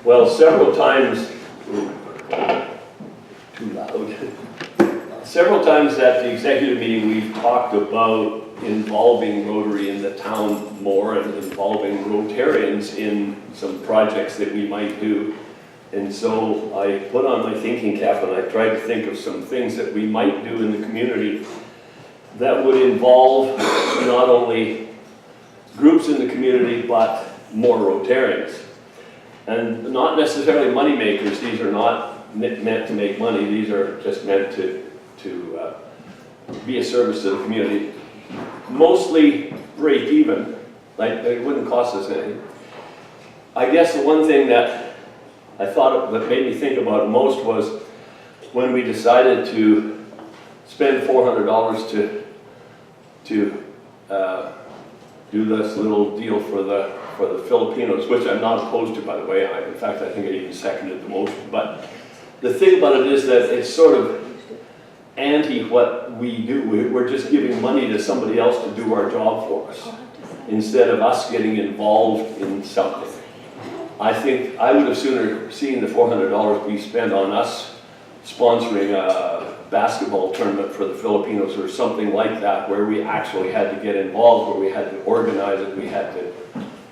Well, several times, too loud. Several times at the executive meeting, we've talked about involving Rotary in the town more and involving Rotarians in some projects that we might do. And so I put on my thinking cap and I tried to think of some things that we might do in the community that would involve not only groups in the community, but more Rotarians. And not necessarily money makers. These are not meant to make money. These are just meant to be a service to the community. Mostly break even, like it wouldn't cost us anything. I guess the one thing that I thought that made me think about it most was when we decided to spend $400 to do this little deal for the Filipinos, which I'm not opposed to, by the way. In fact, I think I even seconded the motion. But the thing about it is that it's sort of anti what we do. We're just giving money to somebody else to do our job for us, instead of us getting involved in something. I think I would have sooner seen the $400 we spent on us sponsoring a basketball tournament for the Filipinos or something like that, where we actually had to get involved, where we had to organize it, we had to,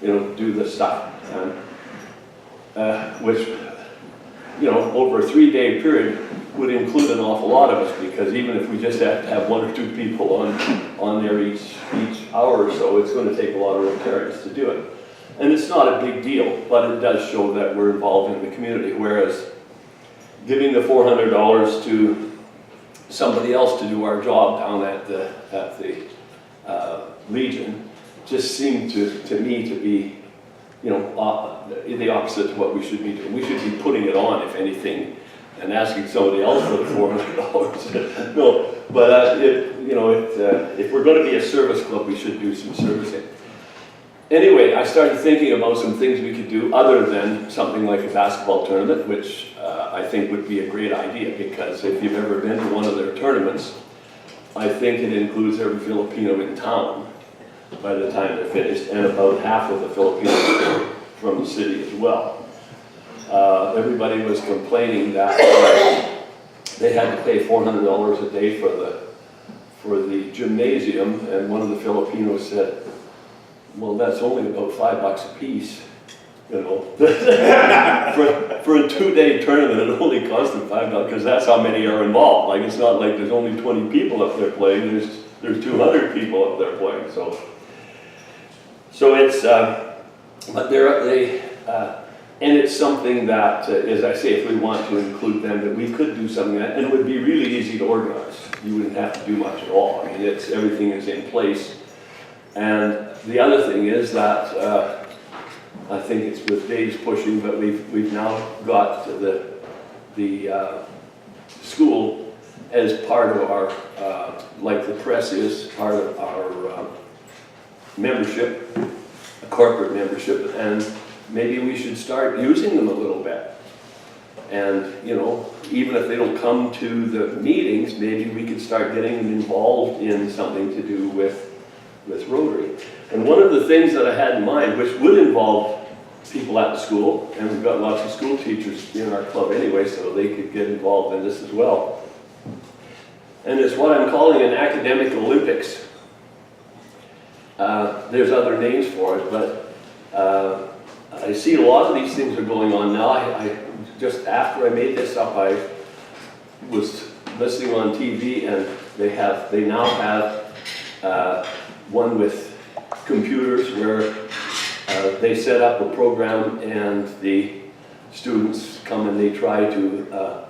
do the stuff, and, which, over a 3-day period would include an awful lot of us, because even if we just have to have 1 or 2 people on there each hour or so, it's going to take a lot of Rotarians to do it. And it's not a big deal, but it does show that we're involved in the community, whereas giving the $400 to somebody else to do our job down at the Legion just seemed to me to be, the opposite of what we should be doing. We should be putting it on, if anything, and asking somebody else for the $400. No, but if we're going to be a service club, we should do some servicing. Anyway, I started thinking about some things we could do other than something like a basketball tournament, which I think would be a great idea, because if you've ever been to one of their tournaments, I think it includes every Filipino in town by the time they're finished, and about half of the Filipinos from the city as well. Everybody was complaining that they had to pay $400 a day for the gymnasium, and one of the Filipinos said, well, that's only about $5 a piece, for a 2-day tournament. It only cost them $5 because that's how many are involved. Like, it's not like there's only 20 people up there playing. There's 200 people up there playing. So it's but and it's something that, as I say, if we want to include them, that we could do something that, and it would be really easy to organize. You wouldn't have to do much at all. I mean, everything is in place. And the other thing is that I think it's with Dave's pushing, but we've now got the school as part of our, like the press is part of our membership, a corporate membership, and maybe we should start using them a little bit. And even if they don't come to the meetings, maybe we could start getting them involved in something to do with Rotary. And one of the things that I had in mind, which would involve people at the school, and we've got lots of school teachers in our club anyway, so they could get involved in this as well, and it's what I'm calling an academic Olympics. There's other names for it, but I see a lot of these things are going on now. I just after I made this up, I was listening on TV, and they now have one with computers where they set up a program, and the students come and they try to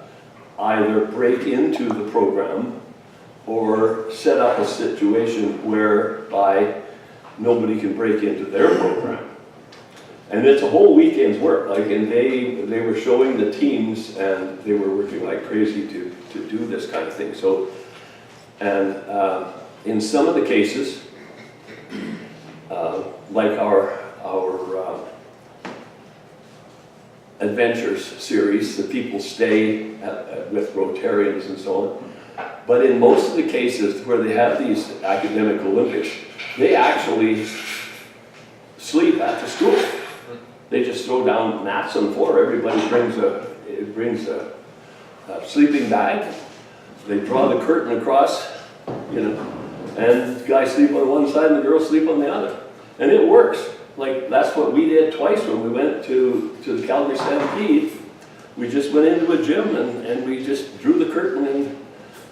either break into the program or set up a situation whereby nobody can break into their program. And it's a whole weekend's work. And they were showing the teams, and they were working like crazy to do this kind of thing. So, and in some of the cases, like our adventures series, the people stay with Rotarians and so on. But in most of the cases where they have these academic Olympics, they actually sleep at the school. They just just throw down mats on the floor. Everybody brings a sleeping bag. They draw the curtain across, you know, and the guys sleep on one side and the girls sleep on the other. And it works. Like, that's what we did twice when we went to the Calgary Stampede. We just went into a gym and we just drew the curtain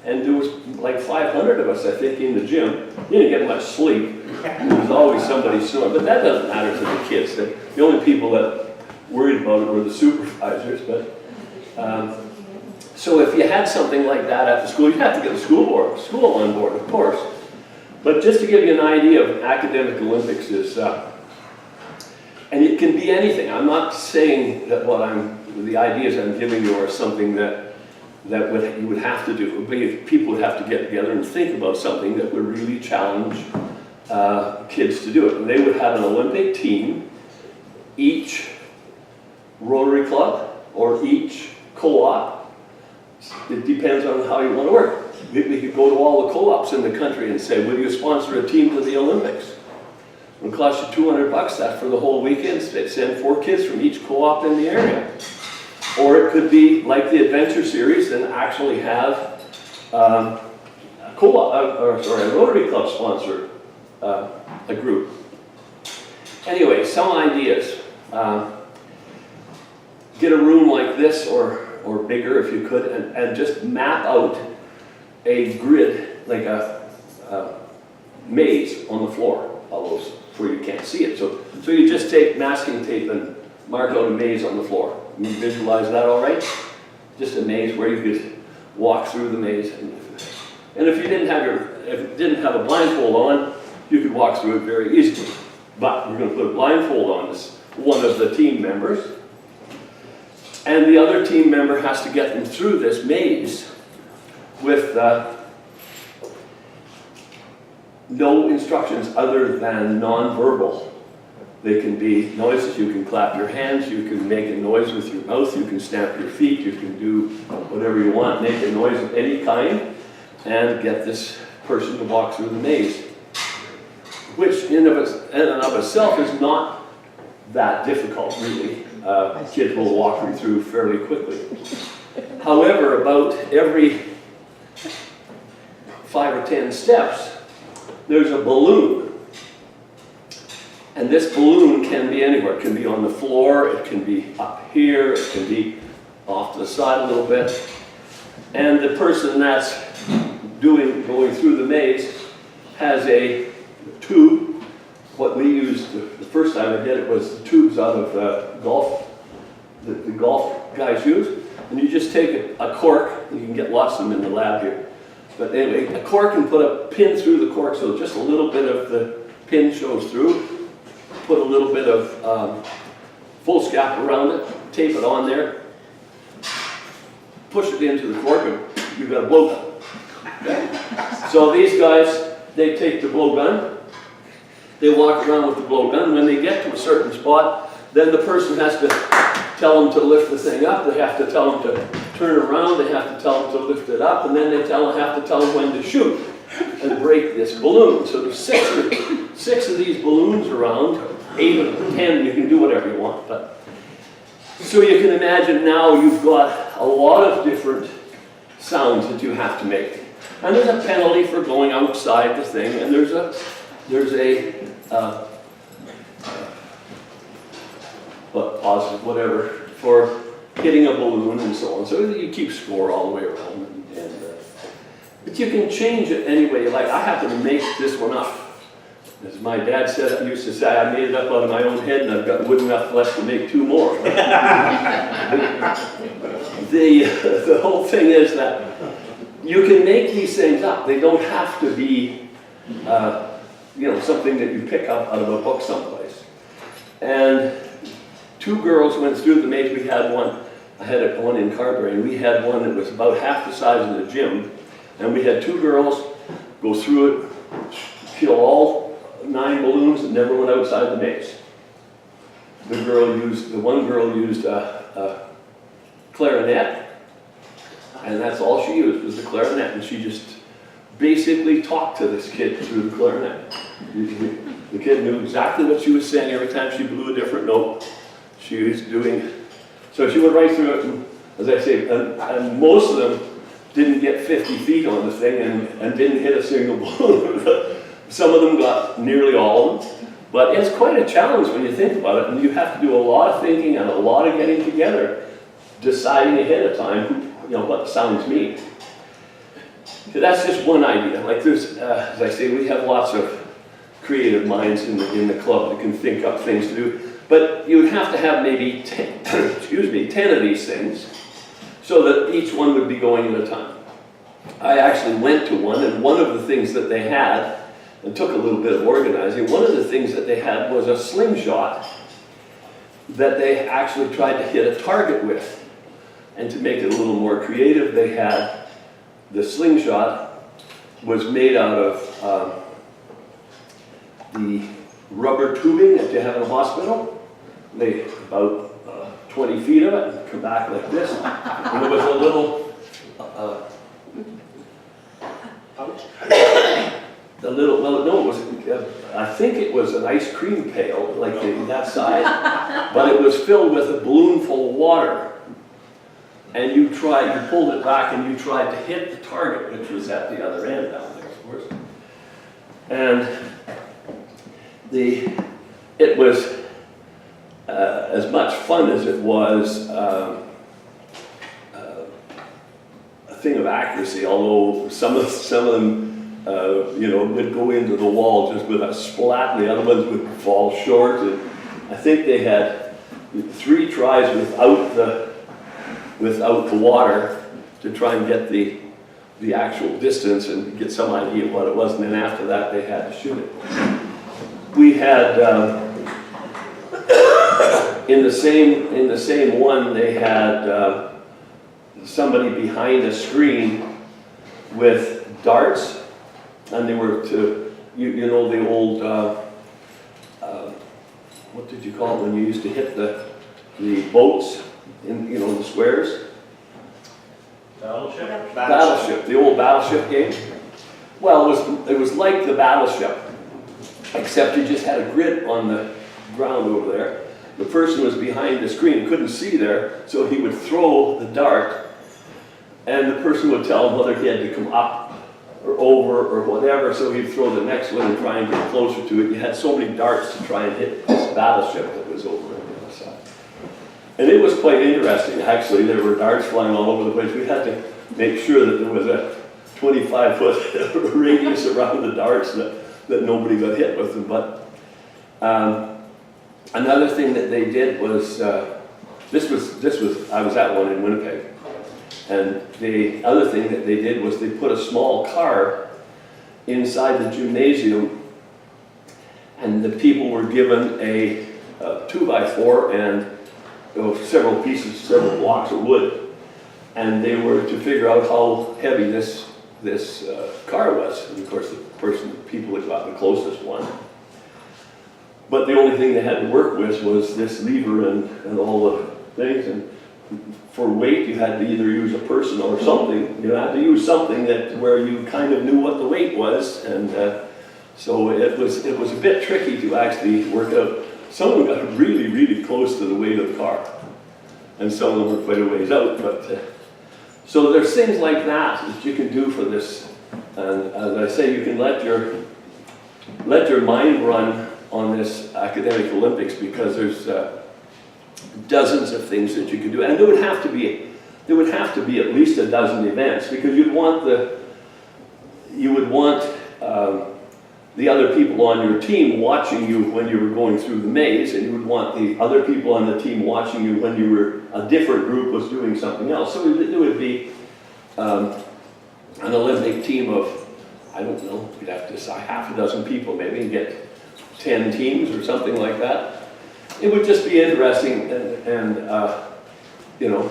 and there was like 500 of us, I think, in the gym. You didn't get much sleep. There was always somebody snoring, but that doesn't matter to the kids. The only people that worried about it were the supervisors. But so if you had something like that at the school, you'd have to get the school on board, of course. But just to give you an idea of academic Olympics is, and it can be anything. I'm not saying that the ideas I'm giving you are something that you would have to do. People would have to get together and think about something that would really challenge kids to do it. And they would have an Olympic team, each Rotary club or each co-op. It depends on how you want to work. We could go to all the co-ops in the country and say, will you sponsor a team to the Olympics? It would cost you $200 that for the whole weekend. They'd send 4 kids from each co-op in the area. Or it could be like the Adventure Series and actually have a Rotary Club sponsor a group. Anyway, some ideas. Get a room like this or bigger if you could, and just map out a grid, like a maze on the floor, almost where you can't see it. So you just take masking tape and mark out a maze on the floor. You visualize that all right? Just a maze where you could walk through the maze. And if you didn't have a blindfold on, you could walk through it very easily. But we're going to put a blindfold on this one of the team members. And the other team member has to get them through this maze with no instructions other than non-verbal. They can be noises. You can clap your hands, you can make a noise with your mouth, you can stamp your feet, you can do whatever you want, make a noise of any kind, and get this person to walk through the maze. Which in and of itself is not that difficult, really. Kids will walk you through fairly quickly. However, about every 5 or 10 steps, there's a balloon. And this balloon can be anywhere. It can be on the floor, it can be up here, it can be off to the side a little bit. And the person that's going through the maze has a tube. What we used the first time I did it was the tubes out of golf, the golf guys use. And you just take a cork, you can get lots of them in the lab here. But anyway, a cork, and put a pin through the cork so just a little bit of the pin shows through. Put a little bit of foolscap around it, tape it on there, push it into the cork, and you've got a blowgun. Okay? So these guys, they take the blowgun, they walk around with the blowgun. When they get to a certain spot, then the person has to tell them to lift the thing up, they have to tell them to turn around, they have to tell them to lift it up, and then they have to tell them when to shoot and break this balloon. So there's six of these balloons around, 8 or 10, you can do whatever you want. But so you can imagine now you've got a lot of different sounds that you have to make. And there's a penalty for going outside the thing, and there's a positive, whatever, for hitting a balloon and so on. So you keep score all the way around. But you can change it any way you like. I happen to make this one up. As my dad used to say, I made it up out of my own head, and I've got wood enough left to make 2 more. The whole thing is that you can make these things up. They don't have to be, something that you pick up out of a book someplace. And 2 girls went through the maze. We had one. I had one in Carberry, and we had one that was about half the size of the gym. And we had 2 girls go through it, kill all 9 balloons, and never went outside the maze. The one girl used a clarinet, and that's all she used was the clarinet, and she just basically talked to this kid through the clarinet. The kid knew exactly what she was saying every time she blew a different note. she was doing, so she went right through it, and, as I say, and most of them didn't get 50 feet on the thing and didn't hit a single balloon. Some of them got nearly all of them, but it's quite a challenge when you think about it, and you have to do a lot of thinking and a lot of getting together, deciding ahead of time, you know, what sounds mean. So that's just one idea. Like there's, as I say, we have lots of creative minds in the club that can think up things to do, but you would have to have maybe 10, excuse me, 10 of these things, so that each one would be going at a time. I actually went to one, and one of the things that they had, and took a little bit of organizing, one of the things that they had was a slingshot that they actually tried to hit a target with. And to make it a little more creative, they had, the slingshot was made out of the rubber tubing that you have in a hospital. They, about 20 feet of it, and come back like this. And there was a little, well, no, it was, I think it was an ice cream pail, like that size, but it was filled with a balloon full of water. And you pulled it back and you tried to hit the target, which was at the other end down there, of course. And it was as much fun as it was a thing of accuracy, although some of them, you know, would go into the wall just with a splat, and the other ones would fall short. And I think they had 3 tries without the water to try and get the actual distance and get some idea of what it was, and then after that they had to shoot it. We had in the same one they had somebody behind a screen with darts, and they were to you know the old what did you call it when you used to hit the boats in, you know, the squares? Battleship? Battleship, the old battleship game. Well, it was like the battleship, except you just had a grid on the ground over there. The person was behind the screen, couldn't see there, so he would throw the dart, and the person would tell him whether he had to come up or over or whatever, so he'd throw the next one and try and get closer to it. You had so many darts to try and hit this battleship that was over on the other side. And it was quite interesting, actually. There were darts flying all over the place. We had to make sure that there was a 25-foot radius around the darts that nobody got hit with them. But another thing that they did was, this was I was at one in Winnipeg. And the other thing that they did was they put a small car inside the gymnasium, and the people were given a 2x4 and several blocks of wood, and they were to figure out how heavy this car was. And of course, the people that got the closest one. But the only thing they had to work with was this lever and all the things. And for weight, you had to either use a person or something. You had to use something where you kind of knew what the weight was, and so it was a bit tricky to actually work out. Some of them got really, really close to the weight of the car, and some of them were quite a ways out. But so there's things like that you can do for this, and as I say, you can let your mind run on this academic Olympics, because there's dozens of things that you can do, and there would have to be at least a dozen events, because you would want the other people on your team watching you when you were going through the maze, and you would want the other people on the team watching you when a different group was doing something else. So there would be an Olympic team of, I don't know, you'd have to decide half a dozen people maybe, and get 10 teams or something like that. It would just be interesting, and you know,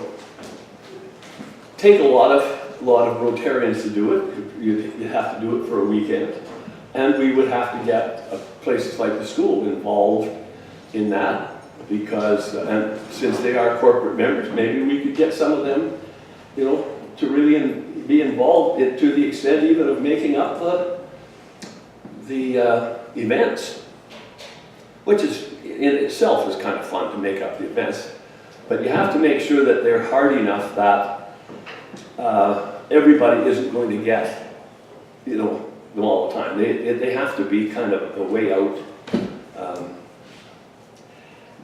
take a lot of Rotarians to do it. You have to do it for a weekend, and we would have to get places like the school involved in that, because and since they are corporate members, maybe we could get some of them, you know, to really be involved to the extent even of making up the events, which is, you in itself is kind of fun to make up the events. But you have to make sure that they're hard enough that everybody isn't going to get, you know, them all the time. They have to be kind of a way out.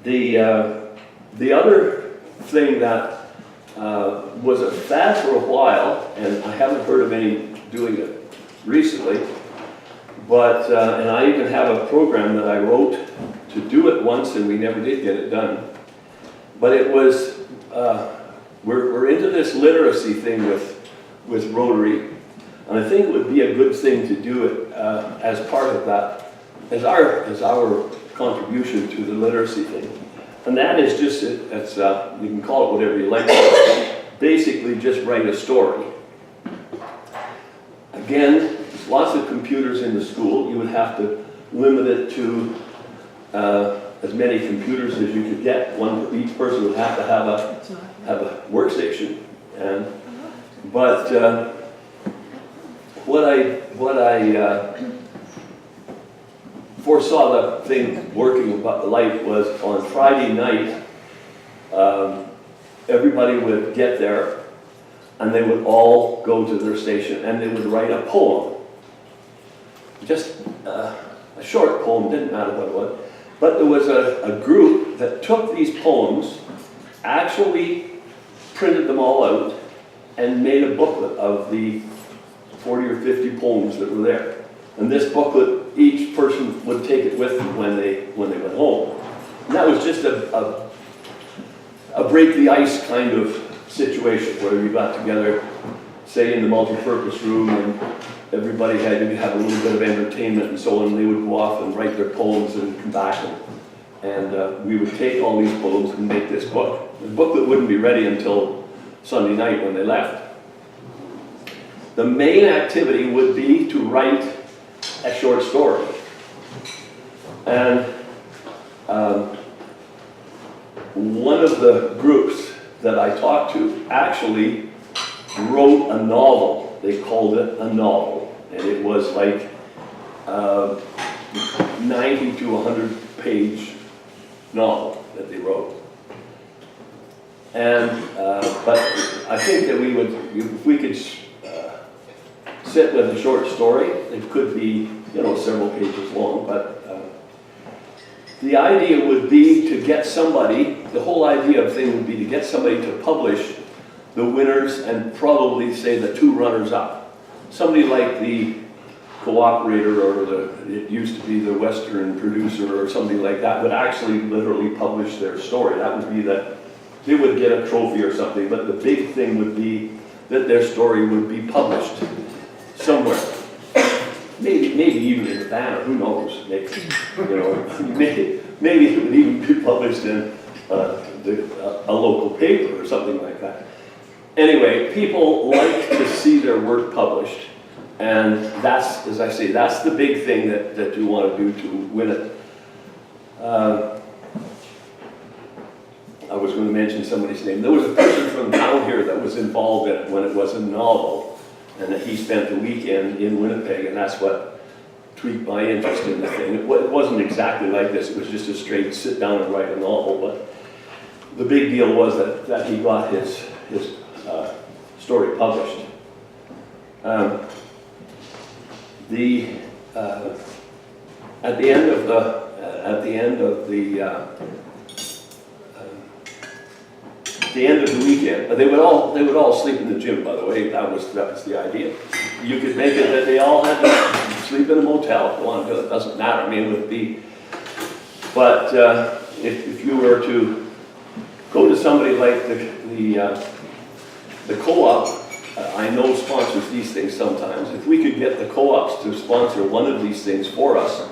The other thing that was a fad for a while, and I haven't heard of any doing it recently, but, and I even have a program that I wrote to do it once, and we never did get it done. But it was, we're into this literacy thing with Rotary, and I think it would be a good thing to do it as part of that, as our contribution to the literacy thing. And that is just, it's, you can call it whatever you like, basically just write a story. Again, there's lots of computers in the school. You would have to limit it to as many computers as you could get. Each person would have to have a workstation. But what I foresaw the thing working about the light was on Friday night, everybody would get there and they would all go to their station and they would write a poem. Just a short poem, didn't matter what it was. But there was a group that took these poems, actually printed them all out, and made a booklet of the 40 or 50 poems that were there. And this booklet, each person would take it with them when they went home. And that was just a break the ice kind of situation where we got together, say in the multi-purpose room, and everybody had to have a little bit of entertainment and so on. They would go off and write their poems and come back, and we would take all these poems and make this book. The booklet wouldn't be ready until Sunday night when they left. The main activity would be to write a short story. And one of the groups that I talked to actually wrote a novel. They called it a novel. And it was like 90 to 100 page novel that they wrote. And, but I think that we would, if we could sit with a short story, it could be, you know, several pages long, but the idea would be to get somebody, the whole idea of the thing would be to get somebody to publish the winners and probably say the two runners up. Somebody like the Cooperator or it used to be the Western Producer or something like that would actually literally publish their story. That would be that they would get a trophy or something, but the big thing would be that their story would be published somewhere. Maybe even in the banner, who knows? Maybe, you know, maybe it would even be published in a local paper or something like that. Anyway, people like to see their work published, and that's, as I say, that's the big thing that you want to do to win it. I was going to mention somebody's name. There was a person from town here that was involved in it when it was a novel, and that he spent the weekend in Winnipeg, and that's what tweaked my interest in the thing. It wasn't exactly like this. It was just a straight sit down and write a novel, but the big deal was that he got his story published. At the end of the weekend, they would all sleep in the gym. By the way, that was the idea. You could make it that they all had to sleep in a motel if they wanted to. It doesn't matter. I mean, it would be. But if you were to go to somebody like the co-op, I know sponsors these things sometimes. If we could get the co-ops to sponsor one of these things for us,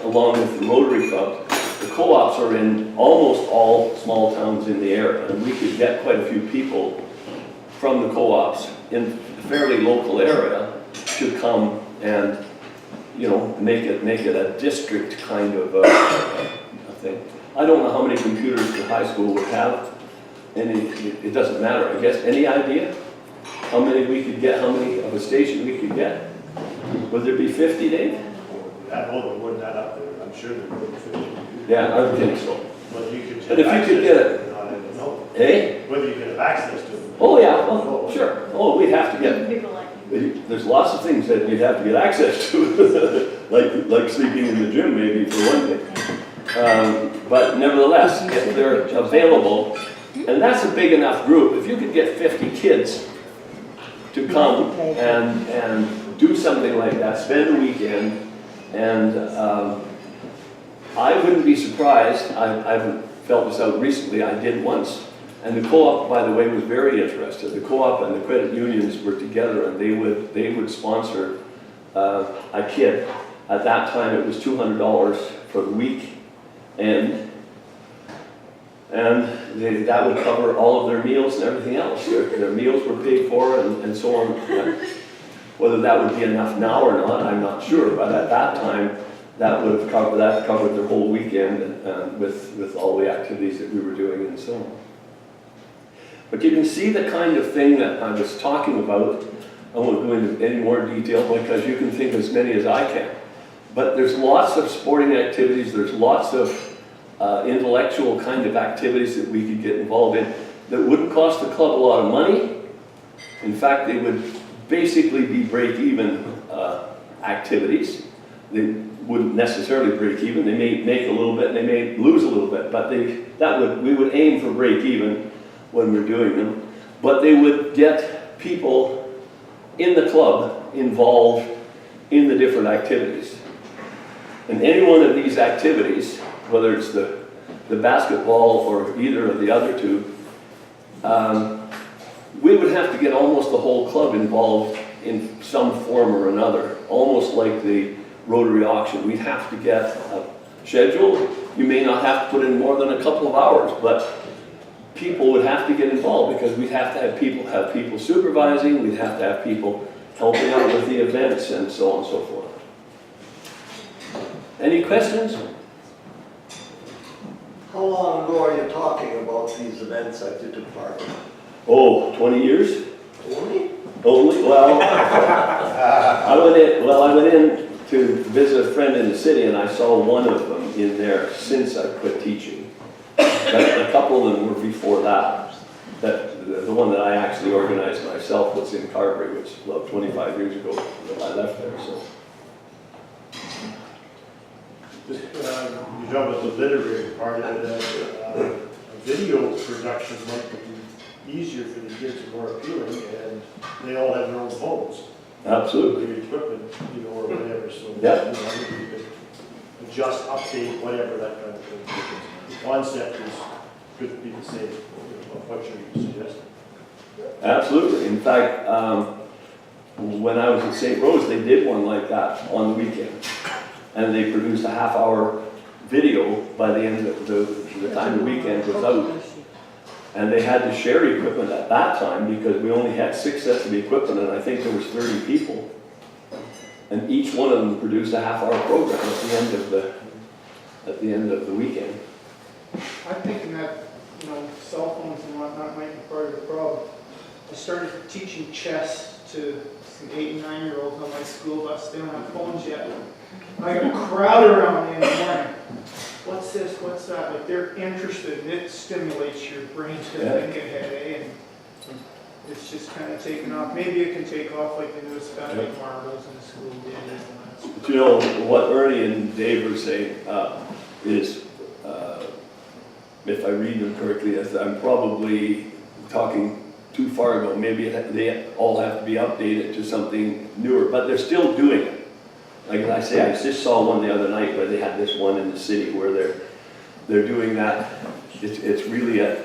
along with the Rotary Club, the co-ops are in almost all small towns in the area, and we could get quite a few people from the co-ops in a fairly local area to come and, you know, make it a district kind of a thing. I don't know how many computers the high school would have, and it doesn't matter, I guess. Any idea how many we could get, how many of a station we could get? Would there be 50, Dave? That old, more than that up there. I'm sure there would be 50 computers. Yeah, I think so. Whether you could But if you could get it, I don't know. eh? Whether you could have access to it. Oh, yeah, well, sure. Oh, we'd have to get, People like you. there's lots of things that you'd have to get access to, like sleeping in the gym maybe for one thing. But nevertheless, if they're available, and that's a big enough group, if you could get 50 kids to come and do something like that, spend a weekend, and I wouldn't be surprised, I haven't felt this out recently, I did once, and the co-op, by the way, was very interested. The co-op and the credit unions were together, and they would sponsor a kid. At that time, it was $200 for the week, and that would cover all of their meals and everything else. Their meals were paid for, and so on. Whether that would be enough now or not, I'm not sure. But at that time, that would have covered their whole weekend with all the activities that we were doing and so on. But you can see the kind of thing that I was talking about. I won't go into any more detail because you can think as many as I can. But there's lots of sporting activities, there's lots of intellectual kind of activities that we could get involved in that wouldn't cost the club a lot of money. In fact, they would basically be break-even activities. They wouldn't necessarily break even. They may make a little bit, they may lose a little bit, but we would aim for break even when we're doing them. But they would get people in the club involved in the different activities. And any one of these activities, whether it's the basketball or either of the other two, we would have to get almost the whole club involved in some form or another, almost like the Rotary auction. We'd have to get a schedule. You may not have to put in more than a couple of hours, but people would have to get involved because we'd have to have people supervising, we'd have to have people helping out with the events and so on and so forth. Any questions? How long ago are you talking about these events at the park? Oh, 20 years? 20? Only? Well, I went in to visit a friend in the city and I saw one of them in there since I quit teaching. But a couple of them were before that. The one that I actually organized myself was in Carberry, which was about 25 years ago that I left there. So. You talk about the literary part of it, video production might be easier for the kids and more appealing, and they all have their own phones. Absolutely. Their equipment, or whatever, so yeah. I think we could adjust, update, whatever, that kind of thing. The concept is could be the same, of what you're suggesting. Absolutely. In fact, when I was at St. Rose, they did one like that on the weekend. And they produced a half-hour video by the end of the time the weekend was out. And they had to share equipment at that time because we only had 6 sets of equipment and I think there was 30 people. And each one of them produced a half-hour program at the end of the weekend. I'm thinking that, cell phones and whatnot might be part of the problem. I started teaching chess to some 8 and 9-year-olds on my school bus. They don't have phones yet. I got a crowd around me in the morning. What's this? What's that? Like they're interested. It stimulates your brain to think ahead, and it's just kind of taken off. Maybe it can take off like the newest stuff like marbles in the school did. But you know, what Ernie and Dave were saying is, if I read them correctly, I'm probably talking too far ago. Maybe they all have to be updated to something newer, but they're still doing it. Like I say, I just saw one the other night where they had this one in the city where they're doing that. It's really a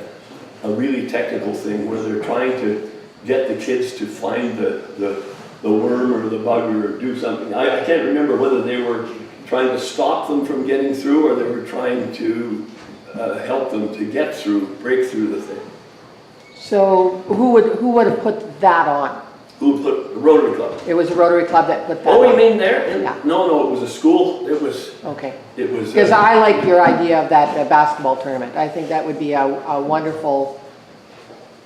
really technical thing where they're trying to get the kids to find the worm or the bug or do something. I can't remember whether they were trying to stop them from getting through or they were trying to help them to get through, break through the thing. So who would have put that on? Who put the Rotary Club? It was a Rotary Club that put that on. Oh, you mean there? Yeah. No, it was a school. It was. Okay. It was. Because I like your idea of that basketball tournament. I think that would be a wonderful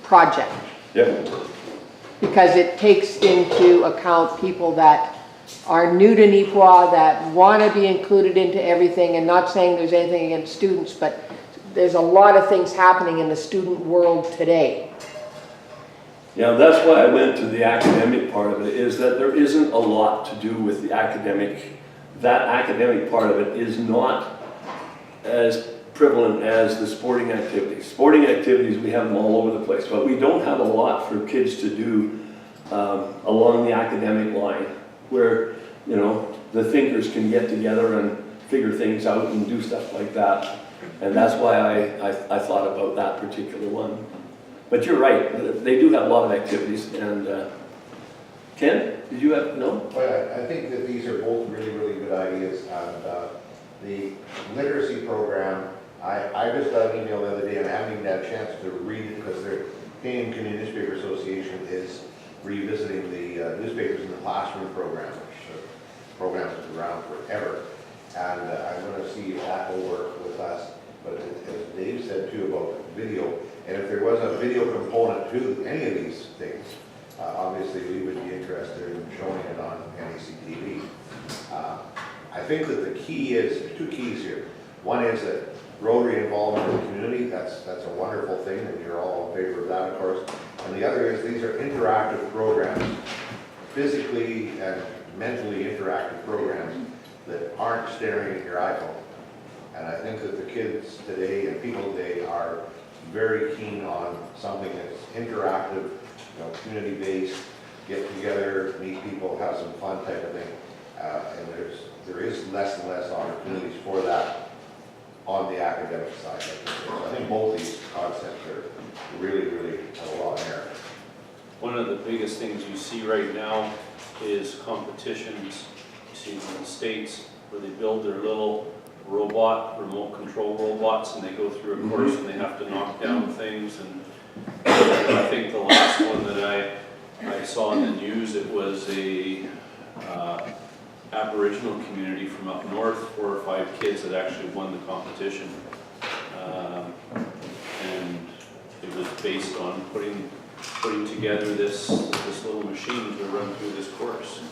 project. Yeah. Because it takes into account people that are new to Neepawa, that want to be included into everything, and not saying there's anything against students, but there's a lot of things happening in the student world today. Yeah, that's why I went to the academic part of it, is that there isn't a lot to do with the academic. That academic part of it is not as prevalent as the sporting activities. Sporting activities, we have them all over the place, but we don't have a lot for kids to do along the academic line, where, you know, the thinkers can get together and figure things out and do stuff like that. And that's why I thought about that particular one. But you're right, they do have a lot of activities. And Ken, did you have, no? But I think that these are both really, really good ideas. And the literacy program, I just got an email the other day, and I haven't even had a chance to read it, because the Canadian Community Newspaper Association is revisiting the newspapers in the classroom program, which program has been around forever. And I'm going to see if that will work with us. But as Dave said too about video, and if there was a video component to any of these things, obviously we would be interested in showing it on NECTV. I think that the key is, two keys here. One is that Rotary involvement in the community, that's a wonderful thing, and you're all in favor of that, of course. And the other is these are interactive programs, physically and mentally interactive programs that aren't staring at your iPhone. And I think that the kids today and people today are very keen on something that's interactive, you know, community-based, get together, meet people, have some fun type of thing. And there is less and less opportunities for that on the academic side. So I think both these concepts are really, really a lot of merit. One of the biggest things you see right now is competitions. You see in the States where they build their little remote control robots, and they go through a course and they have to knock down things. And I think the last one that I saw in the news, it was a Aboriginal community from up north, 4 or 5 kids that actually won the competition. And it was based on putting together this little machine to run through this course.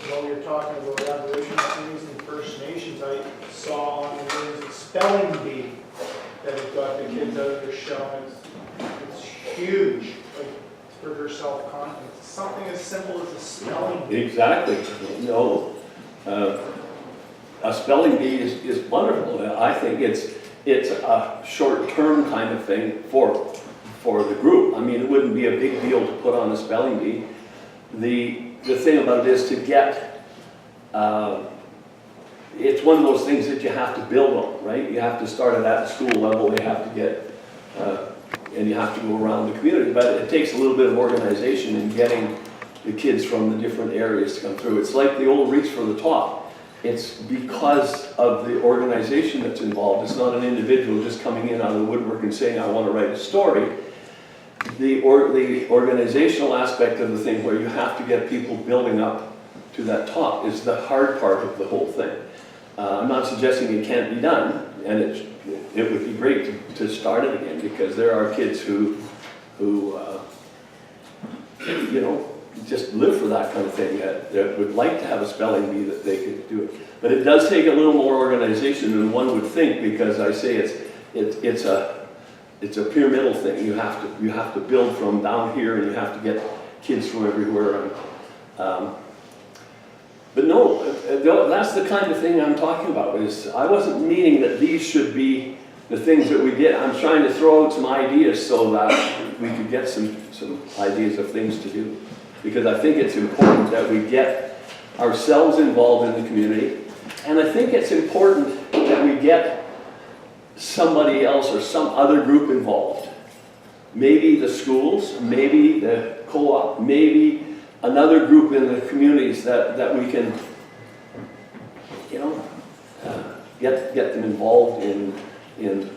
While you're talking about Aboriginal things and First Nations, I saw on the news a spelling bee that had got the kids out of their shell. It's huge, like, for their self-confidence. Something as simple as a spelling bee. Exactly. You know, a spelling bee is wonderful. I think it's a short-term kind of thing for the group. I mean, it wouldn't be a big deal to put on a spelling bee. The thing about it is to get, it's one of those things that you have to build on, right? You have to start it at the school level, you have to get, and you have to go around the community. But it takes a little bit of organization in getting the kids from the different areas to come through. It's like the old Reach for the Top. It's because of the organization that's involved. It's not an individual just coming in out of the woodwork and saying, I want to write a story. The organizational aspect of the thing, where you have to get people building up to that top, is the hard part of the whole thing. I'm not suggesting it can't be done, and it would be great to start it again, because there are kids who you know, just live for that kind of thing, that would like to have a spelling bee that they could do it. But it does take a little more organization than one would think, because I say it's a pyramidal thing. You have to build from down here, and you have to get kids from everywhere. But no, that's the kind of thing I'm talking about. I wasn't meaning that these should be the things that we get. I'm trying to throw out some ideas so that we could get some ideas of things to do. Because I think it's important that we get ourselves involved in the community. And I think it's important that we get somebody else or some other group involved. Maybe the schools, maybe the co-op, maybe another group in the communities that we can, you know, get them involved in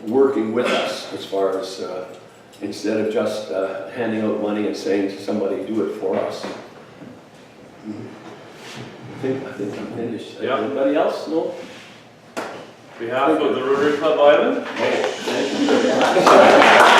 working with us, as far as instead of just handing out money and saying to somebody, do it for us. I think I'm finished. Yeah. Anybody else? No? On behalf of the Rotary Club Island, Oh, thank you.